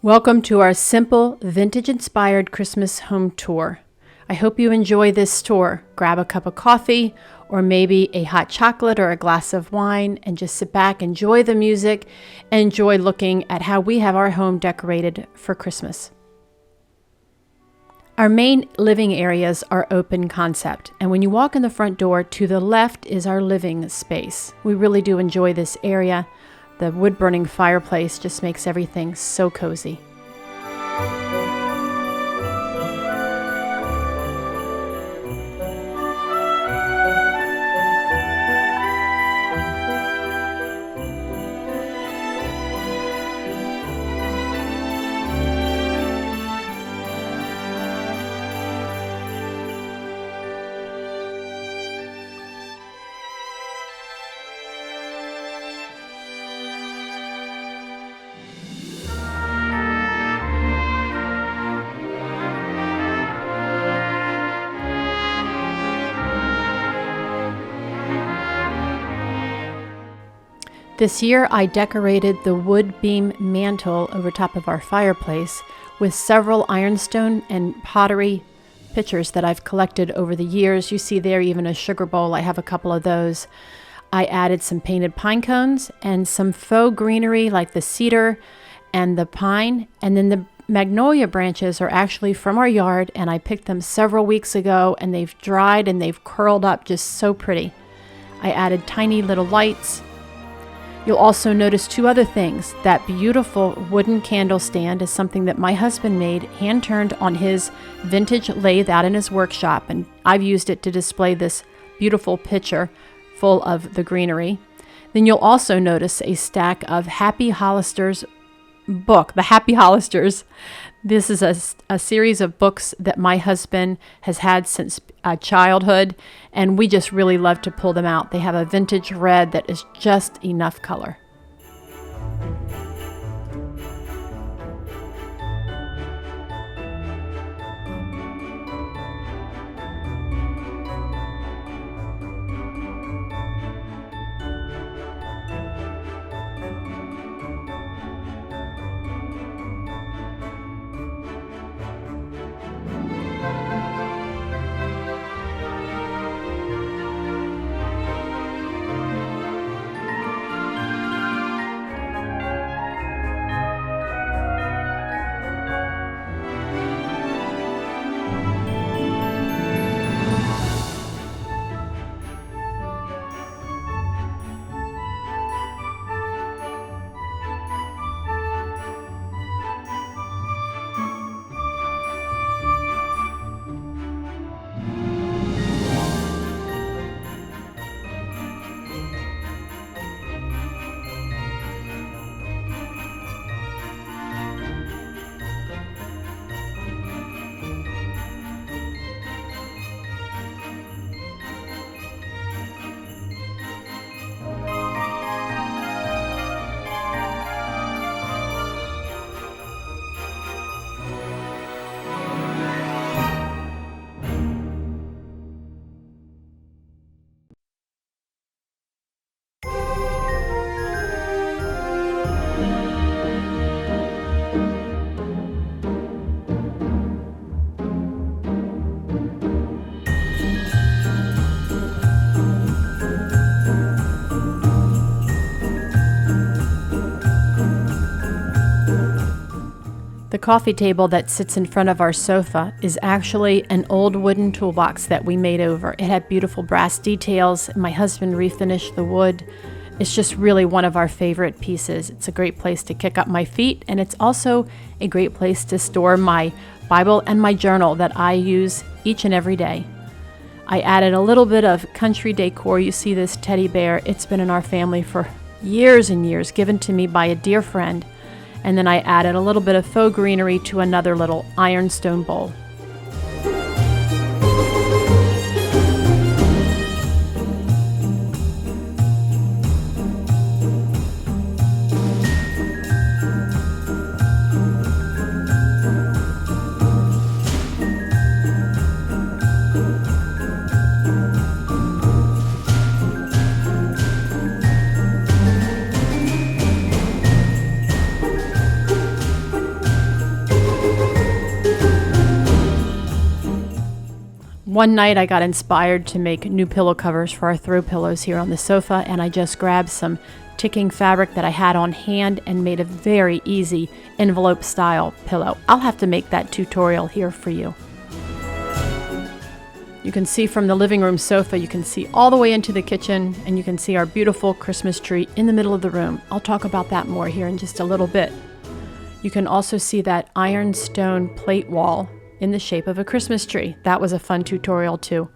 Welcome to our simple, vintage-inspired Christmas home tour. I hope you enjoy this tour. Grab a cup of coffee or maybe a hot chocolate or a glass of wine and just sit back, enjoy the music, and enjoy looking at how we have our home decorated for Christmas. Our main living areas are open concept, and when you walk in the front door, to the left is our living space. We really do enjoy this area. The wood-burning fireplace just makes everything so cozy. This year I decorated the wood beam mantle over top of our fireplace with several ironstone and pottery pitchers that I've collected over the years. You see there even a sugar bowl. I have a couple of those. I added some painted pine cones and some faux greenery like the cedar and the pine. And then the magnolia branches are actually from our yard, and I picked them several weeks ago, and they've dried and they've curled up just so pretty. I added tiny little lights. You'll also notice two other things. That beautiful wooden candle stand is something that my husband made, hand-turned on his vintage lathe out in his workshop, and I've used it to display this beautiful pitcher full of the greenery. Then you'll also notice a stack of Happy Hollister's book, the Happy Hollisters. This is a series of books that my husband has had since childhood, and we just really love to pull them out. They have a vintage red that is just enough color. The coffee table that sits in front of our sofa is actually an old wooden toolbox that we made over. It had beautiful brass details. My husband refinished the wood. It's just really one of our favorite pieces. It's a great place to kick up my feet, and it's also a great place to store my Bible and my journal that I use each and every day. I added a little bit of country decor. You see this teddy bear. It's been in our family for years and years, given to me by a dear friend. And then I added a little bit of faux greenery to another little ironstone bowl. One night I got inspired to make new pillow covers for our throw pillows here on the sofa, and I just grabbed some ticking fabric that I had on hand and made a very easy envelope style pillow. I'll have to make that tutorial here for you. You can see from the living room sofa, you can see all the way into the kitchen, and you can see our beautiful Christmas tree in the middle of the room. I'll talk about that more here in just a little bit. You can also see that ironstone plate wall in the shape of a Christmas tree. That was a fun tutorial too.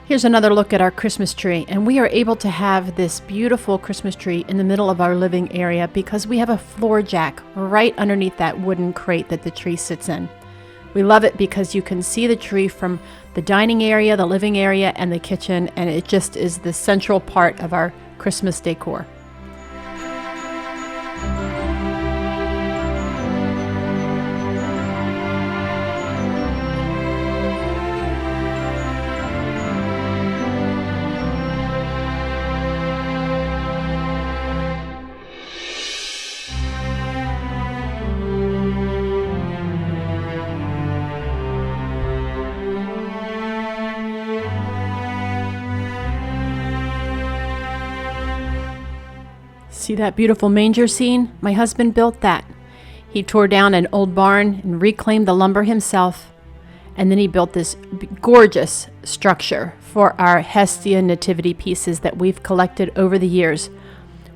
Here's another look at our Christmas tree, and we are able to have this beautiful Christmas tree in the middle of our living area because we have a floor jack right underneath that wooden crate that the tree sits in. We love it because you can see the tree from the dining area, the living area, and the kitchen, and it just is the central part of our Christmas decor. See that beautiful manger scene? My husband built that. He tore down an old barn and reclaimed the lumber himself. And then he built this gorgeous structure for our Hestia Nativity pieces that we've collected over the years.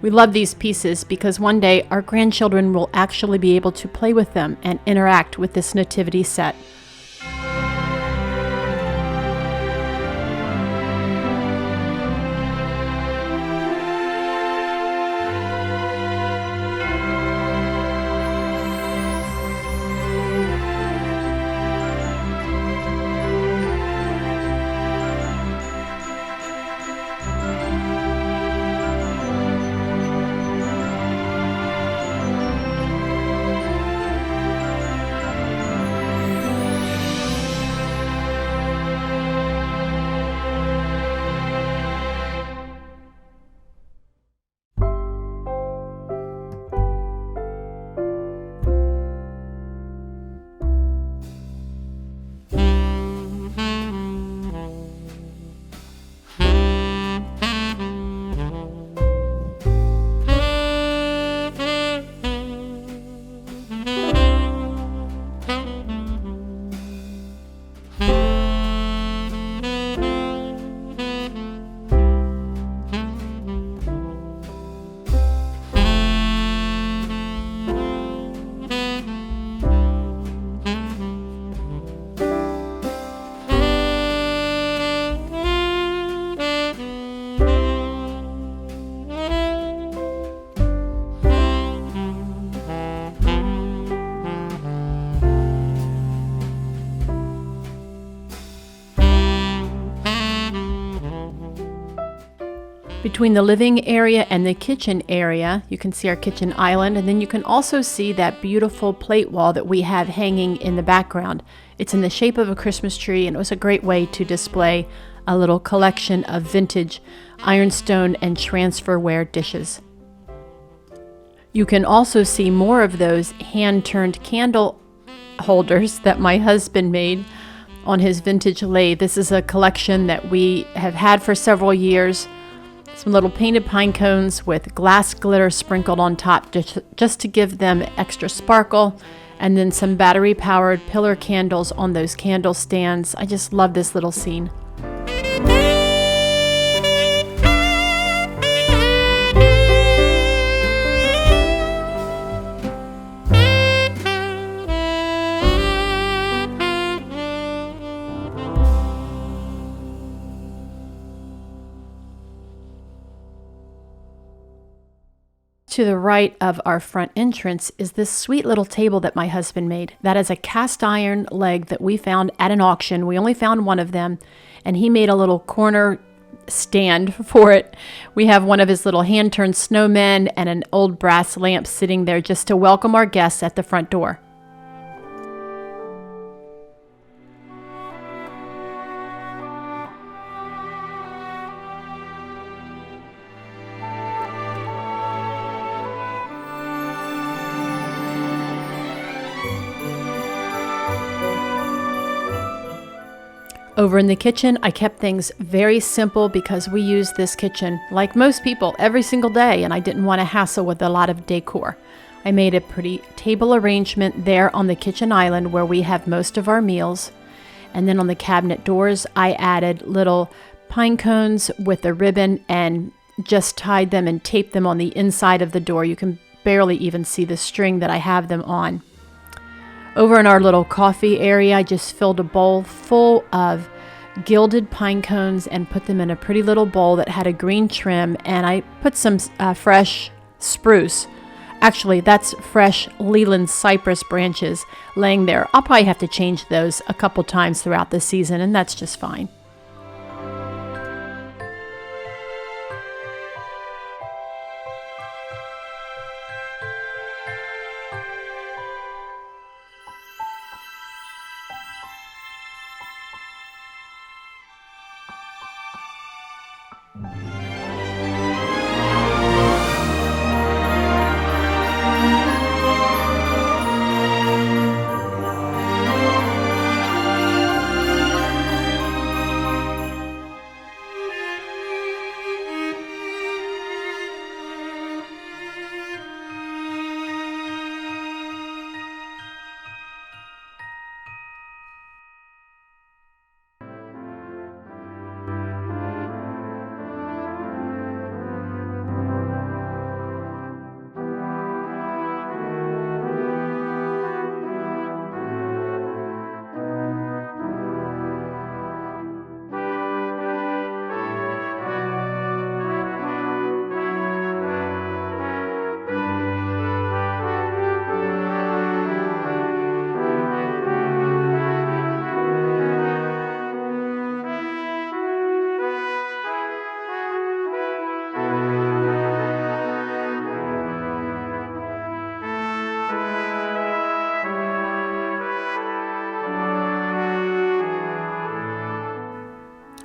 We love these pieces because one day our grandchildren will actually be able to play with them and interact with this nativity set. Between the living area and the kitchen area, you can see our kitchen island, and then you can also see that beautiful plate wall that we have hanging in the background. It's in the shape of a Christmas tree, and it was a great way to display a little collection of vintage ironstone and transferware dishes. You can also see more of those hand-turned candle holders that my husband made on his vintage lathe. This is a collection that we have had for several years. Some little painted pine cones with glass glitter sprinkled on top just to give them extra sparkle, and then some battery-powered pillar candles on those candle stands. I just love this little scene. to the right of our front entrance is this sweet little table that my husband made. That is a cast iron leg that we found at an auction. We only found one of them, and he made a little corner stand for it. We have one of his little hand-turned snowmen and an old brass lamp sitting there just to welcome our guests at the front door. Over in the kitchen, I kept things very simple because we use this kitchen, like most people, every single day, and I didn't want to hassle with a lot of decor. I made a pretty table arrangement there on the kitchen island where we have most of our meals. And then on the cabinet doors, I added little pine cones with a ribbon and just tied them and taped them on the inside of the door. You can barely even see the string that I have them on. Over in our little coffee area, I just filled a bowl full of gilded pine cones and put them in a pretty little bowl that had a green trim, and I put some fresh spruce. Actually, that's fresh Leland cypress branches laying there. I'll probably have to change those a couple times throughout the season, and that's just fine.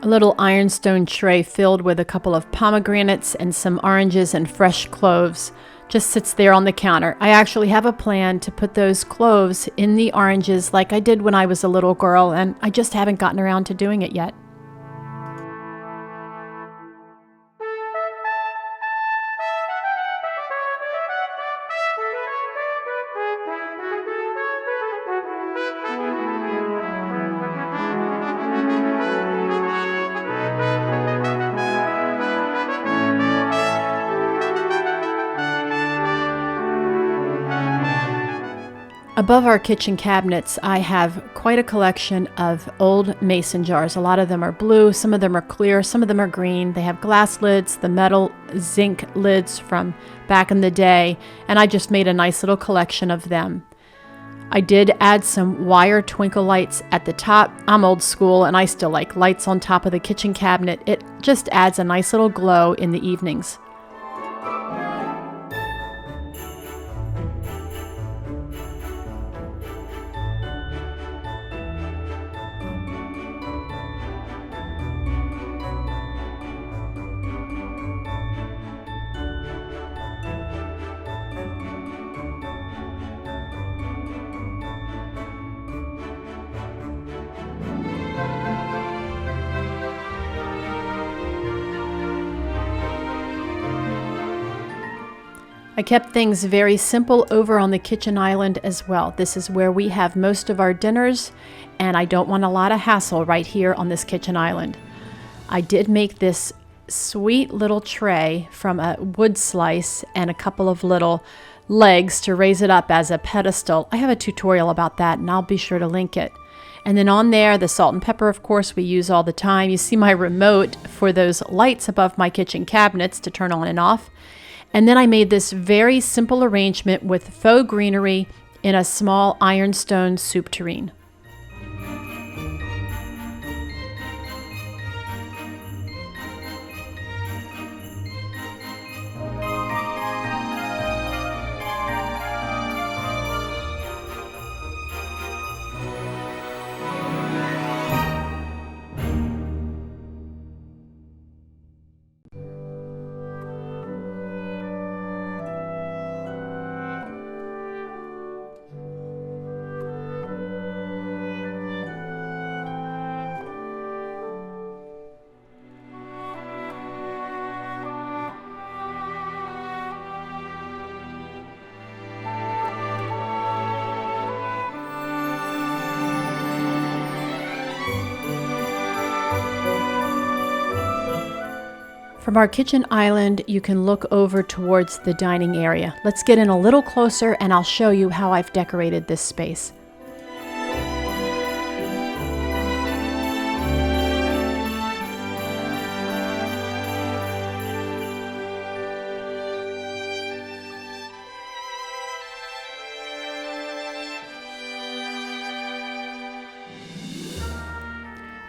A little ironstone tray filled with a couple of pomegranates and some oranges and fresh cloves just sits there on the counter. I actually have a plan to put those cloves in the oranges like I did when I was a little girl, and I just haven't gotten around to doing it yet. Above our kitchen cabinets, I have quite a collection of old mason jars. A lot of them are blue, some of them are clear, some of them are green. They have glass lids, the metal zinc lids from back in the day, and I just made a nice little collection of them. I did add some wire twinkle lights at the top. I'm old school and I still like lights on top of the kitchen cabinet. It just adds a nice little glow in the evenings. I kept things very simple over on the kitchen island as well. This is where we have most of our dinners, and I don't want a lot of hassle right here on this kitchen island. I did make this sweet little tray from a wood slice and a couple of little legs to raise it up as a pedestal. I have a tutorial about that, and I'll be sure to link it. And then on there, the salt and pepper, of course, we use all the time. You see my remote for those lights above my kitchen cabinets to turn on and off. And then I made this very simple arrangement with faux greenery in a small ironstone soup tureen. From our kitchen island, you can look over towards the dining area. Let's get in a little closer and I'll show you how I've decorated this space.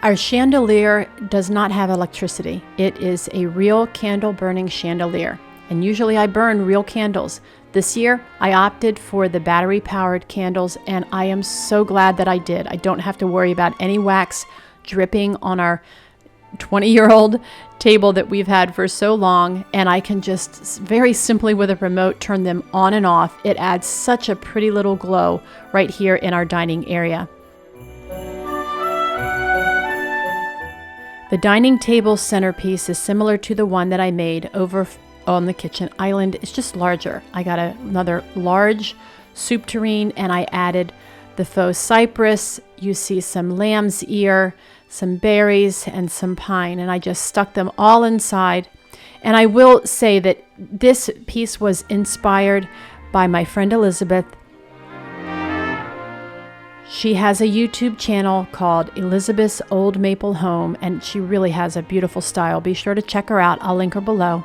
Our chandelier does not have electricity. It is a real candle burning chandelier, and usually I burn real candles. This year I opted for the battery powered candles, and I am so glad that I did. I don't have to worry about any wax dripping on our 20-year-old table that we've had for so long, and I can just very simply with a remote turn them on and off. It adds such a pretty little glow right here in our dining area. The dining table centerpiece is similar to the one that I made over on the kitchen island. It's just larger. I got another large soup tureen and I added the faux cypress. You see some lamb's ear, some berries, and some pine, and I just stuck them all inside. And I will say that this piece was inspired by my friend Elizabeth. She has a YouTube channel called Elizabeth's Old Maple Home, and she really has a beautiful style. Be sure to check her out. I'll link her below.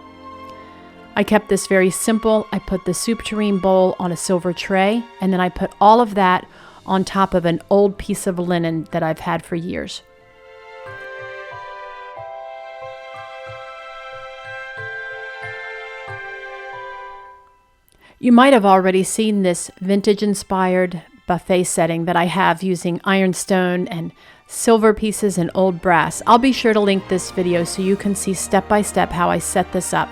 I kept this very simple. I put the soup tureen bowl on a silver tray, and then I put all of that on top of an old piece of linen that I've had for years. You might have already seen this vintage-inspired buffet setting that I have using ironstone and silver pieces and old brass. I'll be sure to link this video so you can see step by step how I set this up.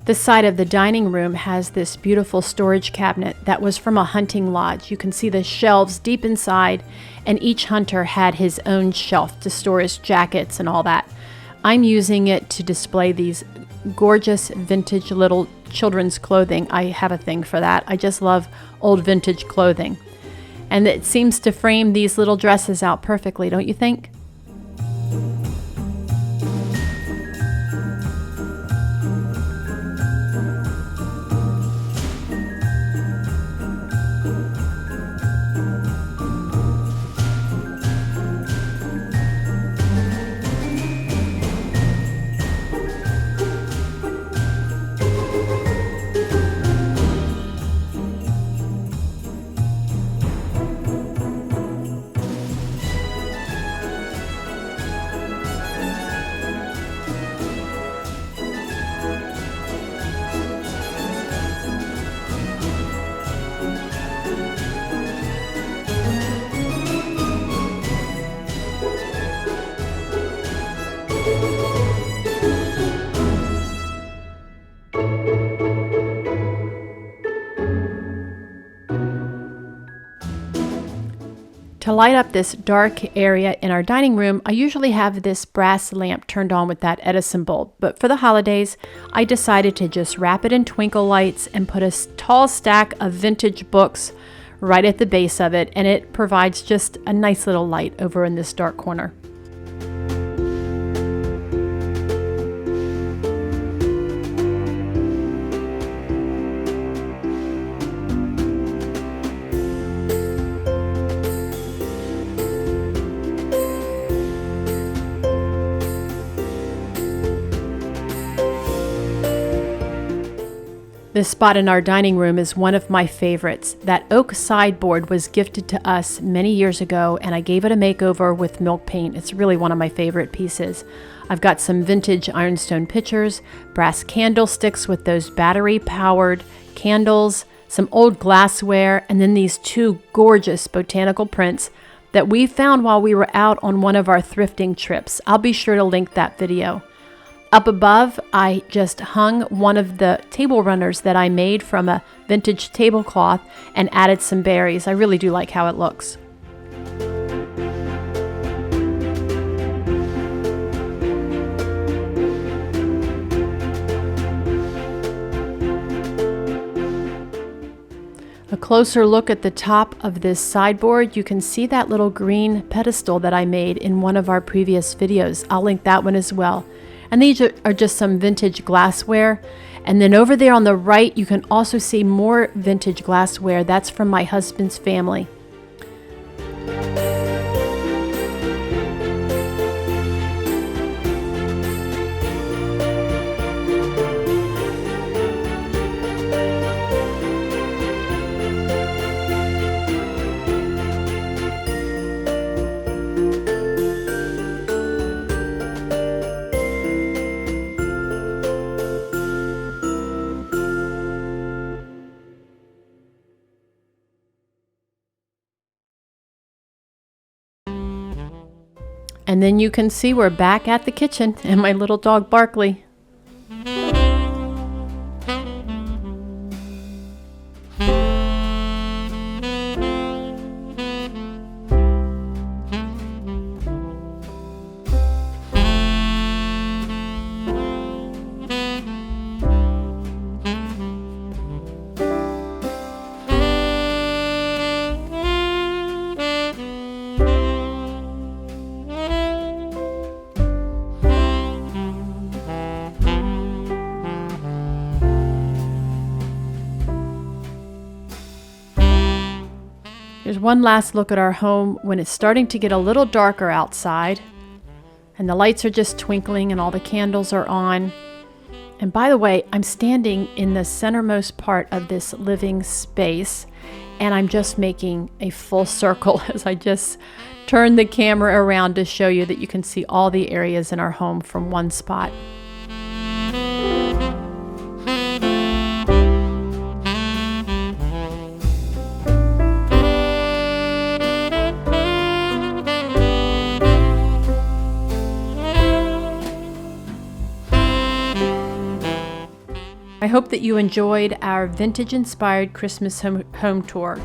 This side of the dining room has this beautiful storage cabinet that was from a hunting lodge. You can see the shelves deep inside, and each hunter had his own shelf to store his jackets and all that. I'm using it to display these gorgeous vintage little children's clothing. I have a thing for that. I just love old vintage clothing. And it seems to frame these little dresses out perfectly, don't you think? light up this dark area in our dining room, I usually have this brass lamp turned on with that Edison bulb. But for the holidays, I decided to just wrap it in twinkle lights and put a tall stack of vintage books right at the base of it, and it provides just a nice little light over in this dark corner. This spot in our dining room is one of my favorites. That oak sideboard was gifted to us many years ago, and I gave it a makeover with milk paint. It's really one of my favorite pieces. I've got some vintage ironstone pitchers, brass candlesticks with those battery-powered candles, some old glassware, and then these two gorgeous botanical prints that we found while we were out on one of our thrifting trips. I'll be sure to link that video. Up above, I just hung one of the table runners that I made from a vintage tablecloth and added some berries. I really do like how it looks. A closer look at the top of this sideboard, you can see that little green pedestal that I made in one of our previous videos. I'll link that one as well. And these are just some vintage glassware. And then over there on the right, you can also see more vintage glassware. That's from my husband's family. And then you can see we're back at the kitchen and my little dog Barkley. Here's one last look at our home when it's starting to get a little darker outside and the lights are just twinkling and all the candles are on. And by the way, I'm standing in the centermost part of this living space and I'm just making a full circle as I just turn the camera around to show you that you can see all the areas in our home from one spot. I hope that you enjoyed our vintage-inspired Christmas home tour.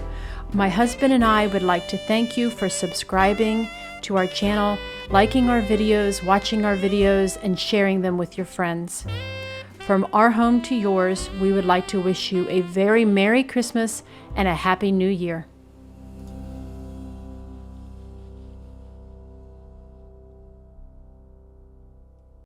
My husband and I would like to thank you for subscribing to our channel, liking our videos, watching our videos, and sharing them with your friends. From our home to yours, we would like to wish you a very Merry Christmas and a Happy New Year.